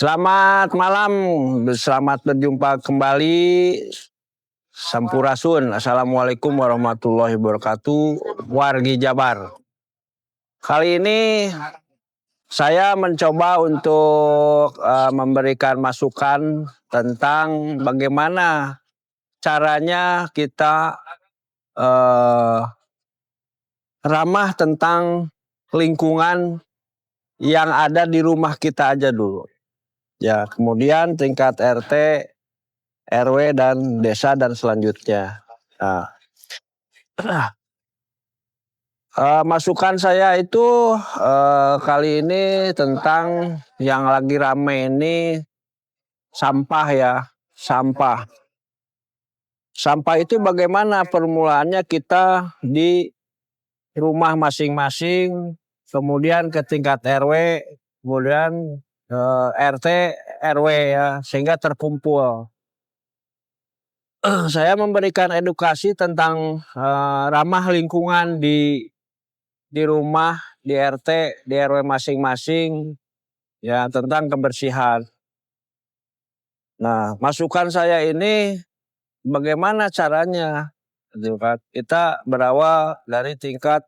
Selamat malam, selamat berjumpa kembali. Sampurasun, Assalamualaikum warahmatullahi wabarakatuh, wargi Jabar. Kali ini saya mencoba untuk memberikan masukan tentang bagaimana caranya kita ramah tentang lingkungan yang ada di rumah kita aja dulu. Ya, kemudian tingkat RT, RW, dan desa, dan selanjutnya. Masukan saya itu kali ini tentang yang lagi rame ini sampah ya. Sampah itu bagaimana permulaannya kita di rumah masing-masing, kemudian ke tingkat RW, kemudian RT, RW ya, sehingga terkumpul. Saya memberikan edukasi tentang ramah lingkungan di rumah, di RT, di RW masing-masing, ya, tentang kebersihan. Nah, masukan saya ini bagaimana caranya? Kita berawal dari tingkat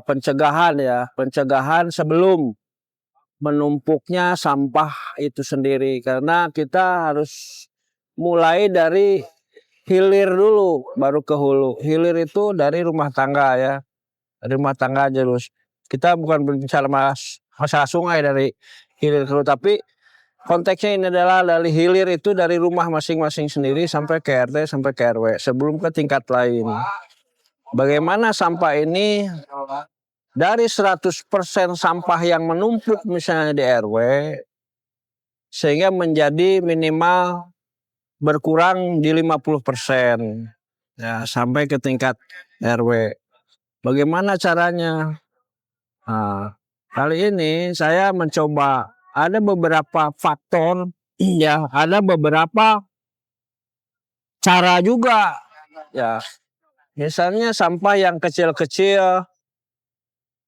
pencegahan ya, pencegahan sebelum menumpuknya sampah itu sendiri, karena kita harus mulai dari hilir dulu baru ke hulu. Hilir itu dari rumah tangga ya, dari rumah tangga aja. Terus kita bukan berbicara masalah sungai dari hilir ke hulu, tapi konteksnya ini adalah dari hilir itu dari rumah masing-masing sendiri sampai ke RT, sampai ke RW, sebelum ke tingkat lain. Bagaimana sampah ini dari 100% sampah yang menumpuk misalnya di RW, sehingga menjadi minimal berkurang di 50% ya, sampai ke tingkat RW. Bagaimana caranya? Nah, kali ini saya mencoba, ada beberapa faktor ya, ada beberapa cara juga ya. Misalnya sampah yang kecil-kecil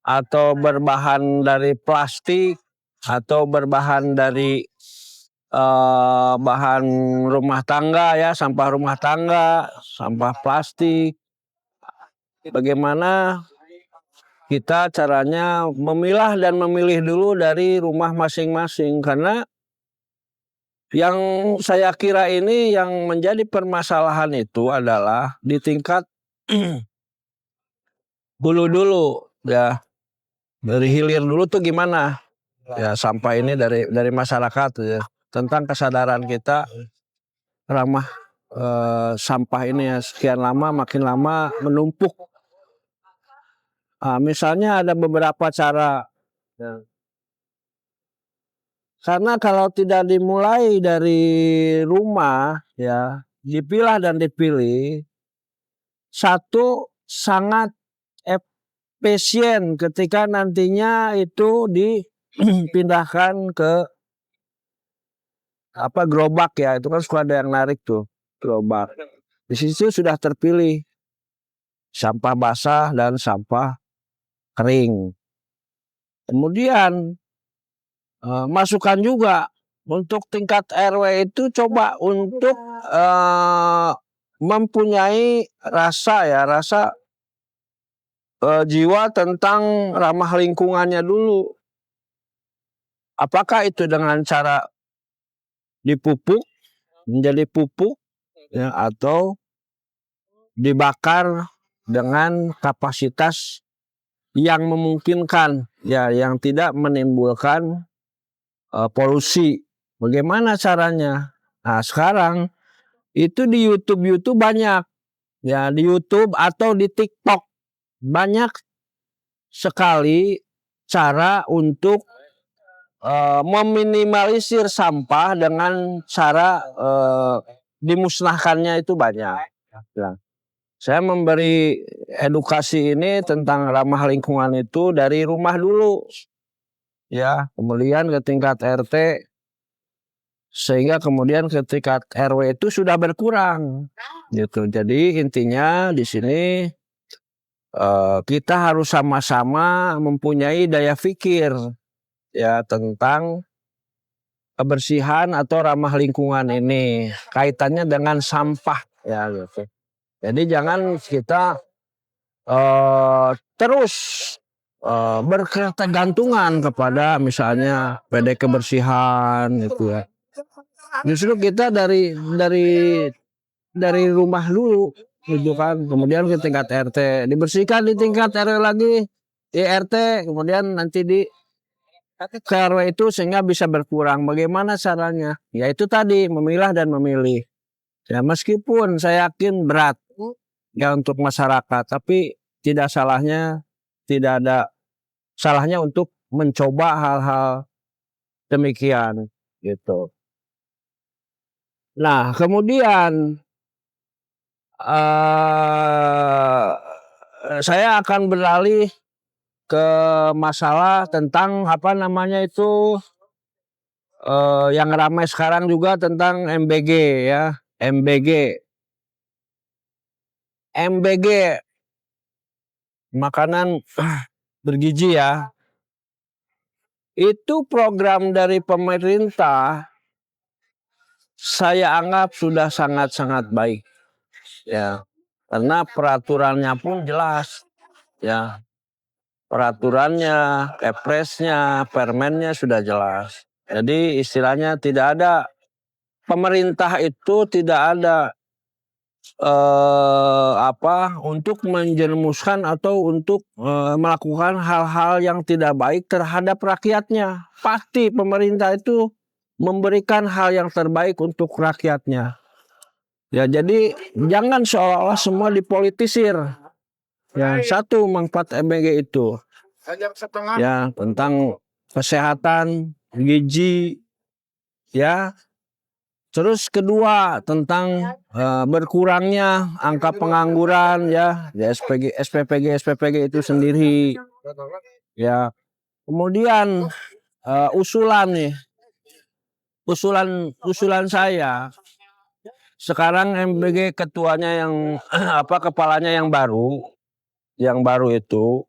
atau berbahan dari plastik atau berbahan dari bahan rumah tangga ya, sampah rumah tangga, sampah plastik. Bagaimana kita caranya memilah dan memilih dulu dari rumah masing-masing, karena yang saya kira ini yang menjadi permasalahan itu adalah di tingkat hulu dulu ya. Dari hilir dulu tuh gimana ya sampah ini dari masyarakat ya, tentang kesadaran kita ramah sampah ini ya. Sekian lama, makin lama menumpuk. Misalnya ada beberapa cara ya. Karena kalau tidak dimulai dari rumah ya, dipilah dan dipilih, satu sangat efisien ketika nantinya itu dipindahkan ke gerobak ya, itu kan suka ada yang narik tuh gerobak. Di situ sudah terpilih sampah basah dan sampah kering. Kemudian masukan juga untuk tingkat RW itu coba untuk mempunyai rasa jiwa tentang ramah lingkungannya dulu. Apakah itu dengan cara dipupuk menjadi pupuk ya, atau dibakar dengan kapasitas yang memungkinkan ya, yang tidak menimbulkan polusi. Bagaimana caranya? Nah, sekarang itu di YouTube banyak ya, di YouTube atau di TikTok banyak sekali cara untuk meminimalisir sampah dengan cara dimusnahkannya itu banyak. Ya. Saya memberi edukasi ini tentang ramah lingkungan itu dari rumah dulu ya, kemudian ke tingkat RT, sehingga kemudian ke tingkat RW itu sudah berkurang gitu. Jadi intinya di sini kita harus sama-sama mempunyai daya pikir ya tentang kebersihan atau ramah lingkungan ini kaitannya dengan sampah ya gitu. Jadi jangan kita terus berketergantungan kepada misalnya PD kebersihan gitu ya. Justru kita dari rumah dulu gitu kan, kemudian ke tingkat RT dibersihkan, di tingkat RW lagi di RT, kemudian nanti di ke RW itu sehingga bisa berkurang. Bagaimana caranya? Ya itu tadi memilah dan memilih. Ya meskipun saya yakin berat ya untuk masyarakat, tapi tidak ada salahnya untuk mencoba hal-hal demikian gitu. Nah kemudian saya akan beralih ke masalah tentang apa namanya itu yang ramai sekarang juga tentang MBG ya. MBG makanan bergizi ya. Itu program dari pemerintah saya anggap sudah sangat-sangat baik ya. Karena peraturannya pun jelas ya. Peraturannya, Kepresnya, Permennya sudah jelas. Jadi istilahnya tidak ada, pemerintah itu tidak ada untuk menjerumuskan atau untuk melakukan hal-hal yang tidak baik terhadap rakyatnya. Pasti pemerintah itu memberikan hal yang terbaik untuk rakyatnya. Ya jadi jangan seolah-olah semua dipolitisir. Ya satu manfaat MBG itu ya tentang kesehatan, gizi, ya. Terus kedua tentang berkurangnya angka pengangguran ya, SPPG itu sendiri. Ya. Kemudian usulan saya sekarang MBG ketuanya yang kepalanya yang baru itu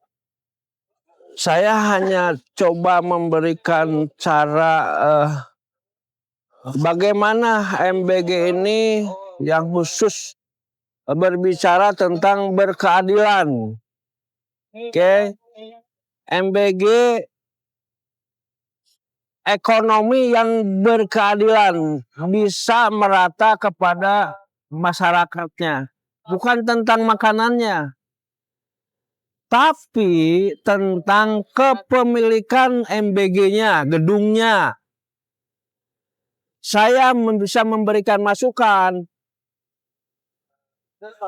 saya hanya coba memberikan cara bagaimana MBG ini yang khusus berbicara tentang berkeadilan. Oke. MBG ekonomi yang berkeadilan bisa merata kepada masyarakatnya. Bukan tentang makanannya, tapi tentang kepemilikan MBG-nya, gedungnya. Saya bisa memberikan masukan.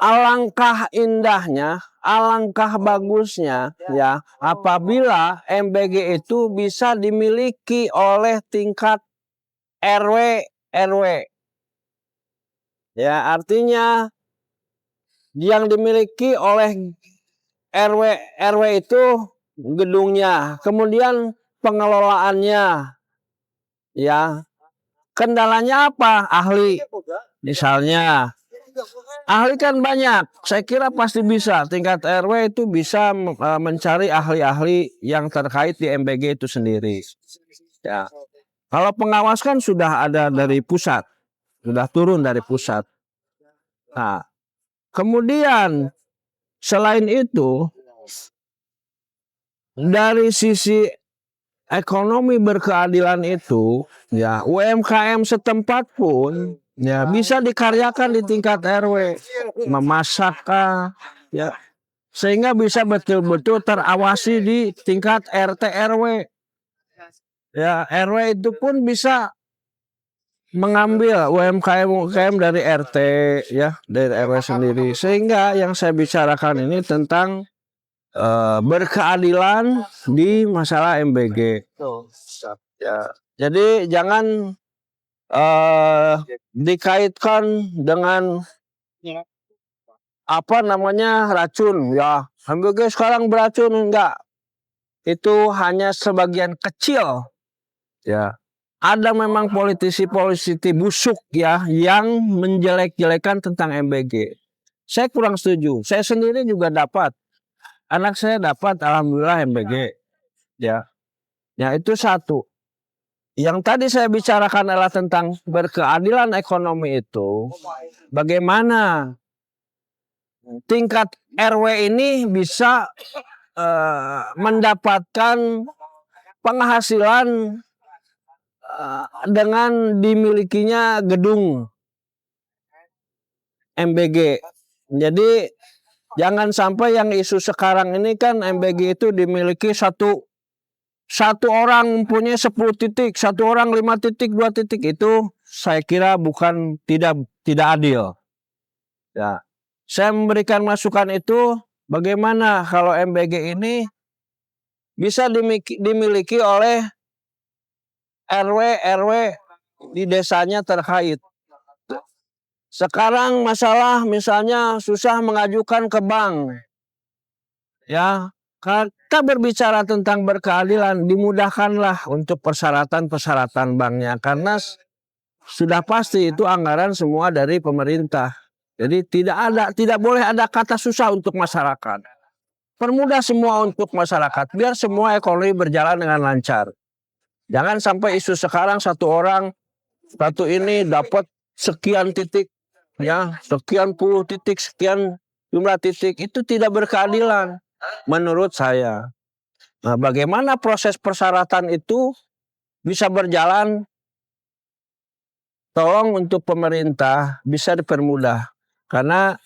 Alangkah indahnya, alangkah bagusnya ya apabila MBG itu bisa dimiliki oleh tingkat RW. Ya, artinya yang dimiliki oleh RW itu gedungnya, kemudian pengelolaannya. Ya. Kendalanya apa? Ahli. Misalnya ahli kan banyak, saya kira pasti bisa. Tingkat RW itu bisa mencari ahli-ahli yang terkait di MBG itu sendiri. Ya. Kalau pengawas kan sudah ada dari pusat, sudah turun dari pusat. Nah, kemudian selain itu dari sisi ekonomi berkeadilan itu, ya UMKM setempat pun ya bisa dikaryakan di tingkat RW, memasak ya sehingga bisa betul-betul terawasi di tingkat RT RW. Ya RW itu pun bisa mengambil UMKM dari RT ya, dari RW sendiri. Sehingga yang saya bicarakan ini tentang berkeadilan di masalah MBG. Ya. Jadi jangan dikaitkan dengan racun ya. MBG sekarang beracun, enggak. Itu hanya sebagian kecil. Ya. Ada memang politisi busuk ya yang menjelek-jelekan tentang MBG. Saya kurang setuju. Saya sendiri juga dapat. Anak saya dapat alhamdulillah MBG. Ya. Ya itu satu. Yang tadi saya bicarakan adalah tentang berkeadilan ekonomi itu, bagaimana tingkat RW ini bisa mendapatkan penghasilan dengan dimilikinya gedung MBG. Jadi jangan sampai yang isu sekarang ini kan MBG itu dimiliki satu orang mempunyai 10 titik, satu orang 5 titik, 2 titik, itu saya kira bukan tidak adil. Ya, saya memberikan masukan itu bagaimana kalau MBG ini bisa dimiliki oleh RW di desanya terkait. Sekarang masalah misalnya susah mengajukan ke bank. Ya, kita berbicara tentang berkeadilan, dimudahkanlah untuk persyaratan banknya, karena sudah pasti itu anggaran semua dari pemerintah. Jadi tidak boleh ada kata susah untuk masyarakat. Permudah semua untuk masyarakat, biar semua ekonomi berjalan dengan lancar. Jangan sampai isu sekarang satu orang, satu ini dapat sekian titik, ya, sekian puluh titik, sekian jumlah titik, itu tidak berkeadilan. Menurut saya, nah, bagaimana proses persyaratan itu bisa berjalan, tolong untuk pemerintah bisa dipermudah. Karena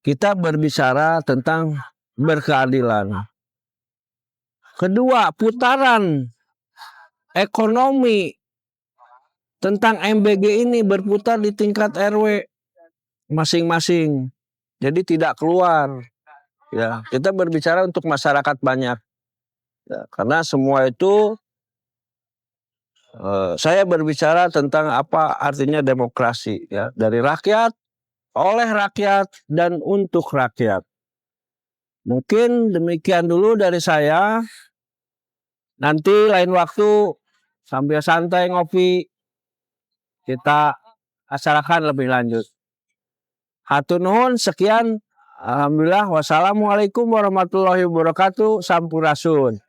kita berbicara tentang berkeadilan. Kedua, putaran ekonomi tentang MBG ini berputar di tingkat RW masing-masing. Jadi tidak keluar. Ya, kita berbicara untuk masyarakat banyak. Ya, karena semua itu saya berbicara tentang apa artinya demokrasi, ya, dari rakyat, oleh rakyat, dan untuk rakyat. Mungkin demikian dulu dari saya. Nanti lain waktu sambil santai ngopi kita acarakan lebih lanjut. Hatur nuhun, sekian. Alhamdulillah. Wassalamualaikum warahmatullahi wabarakatuh. Sampurasun.